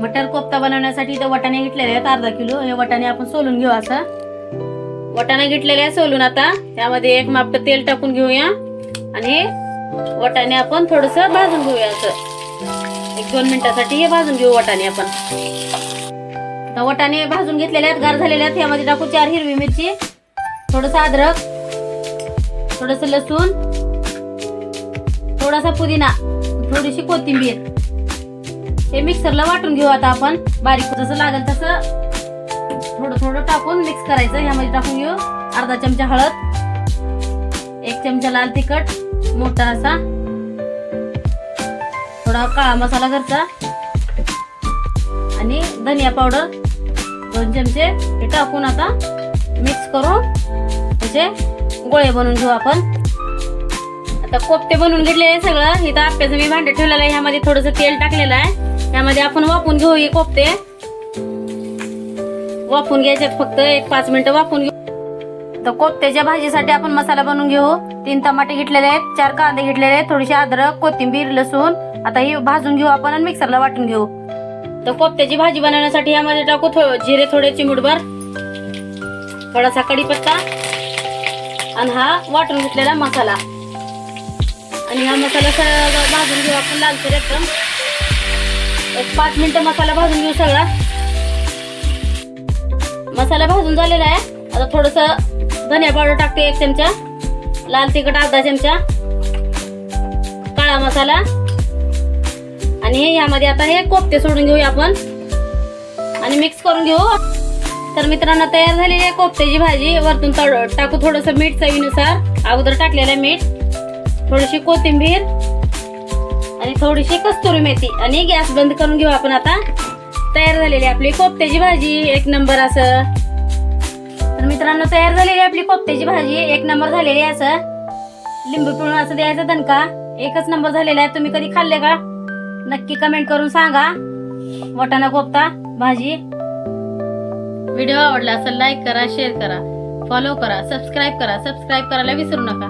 मटर कोफ्ता बनवण्यासाठी इथे वाटाणे घेतलेले आहेत अर्धा किलो. हे वाटाणे आपण सोलून घेऊ. असं वाटाणे घेतलेले आहे सोलून. आता त्यामध्ये एक मापट तेल टाकून घेऊया आणि वाटाणे आपण थोडस भाजून घेऊया. असं 1-2 मिनिटासाठी हे भाजून घेऊ वाटाणे आपण. आता वाटाणे भाजून घेतलेले आहेत, गार झालेले आहेत. यामध्ये टाकू 4 हिरवी मिरची, थोडस अद्रक, थोडस लसूण, थोडासा पुदिना, थोडीशी कोथिंबीर. हे मिक्सरला वाटून घेऊ आता आपण. बारीक जसं लागेल तसं थोडं थोडं टाकून मिक्स करायचं. ह्यामध्ये टाकून घेऊ अर्धा चमचा हळद, 1 चमचा लाल तिखट मोठा असा, थोडा काळा मसाला घरचा आणि धनिया पावडर 2 चमचे. हे टाकून आता मिक्स करून त्याचे गोळे बनवून घेऊ आपण. आता कोफ्ते बनवून घेतले आहे सगळं. इथं आप्याचं मी भांडं ठेवलेलं आहे. ह्यामध्ये थोडंसं तेल टाकलेलं आहे. त्यामध्ये आपण वाफवून घेऊ. हे कोफ्ते वाफवून घ्यायच्यात, फक्त 1-5 मिनिटं वाफवून घेऊ. तर कोफ्त्याच्या भाजीसाठी आपण मसाला बनवून घेऊ. 3 टमाटे घेतलेले आहेत, 4 कांदे घेतलेले आहेत, थोडीशी अद्रक, कोथिंबीर, लसूण. आता ही भाजून घेऊ आपण आणि मिक्सरला वाटून घेऊ. तर कोफ्त्याची भाजी बनवण्यासाठी यामध्ये टाकू जिरे थोडे चिमूटभर, थोडासा कढीपत्ता आणि हा वाटून घेतलेला मसाला. आणि हा मसाला भाजून घेऊ आपण लालसर एकदम. 1-5 मिनिटं मसाला भाजून घेऊ सगळा. मसाला भाजून झालेला आहे. आता थोडस धनिया पावडर टाकते 1 चमचा, लाल तिखट अर्धा चमचा, काळा मसाला आणि यामध्ये आता हे कोफ्ते सोडून घेऊया आपण आणि मिक्स करून घेऊ. तर मित्रांनो तयार झालेली आहे कोफ्त्याची भाजी. वरतून टाकू थोडस मीठ चवीनुसार, अगोदर टाकलेलं मीठ, थोडीशी कोथिंबीर आणि थोडीशी कस्तुरी मेथी आणि गॅस बंद करून घेऊ आपण. आता तयार झालेली आपली कोफ्त्याची भाजी 1 नंबर असं. तर मित्रांनो तयार झालेली आपली कोफ्त्याची भाजी 1 नंबर झालेली आहे. असं लिंबू पिळून असं द्यायचं दणका. 1च नंबर झालेला आहे. तुम्ही कधी खाल्ले का नक्की कमेंट करून सांगा. वाटाणा कोफ्ता भाजी. व्हिडिओ आवडला असेल लाईक करा, शेअर करा, फॉलो करा, सबस्क्राईब करा. सबस्क्राईब करायला विसरू नका.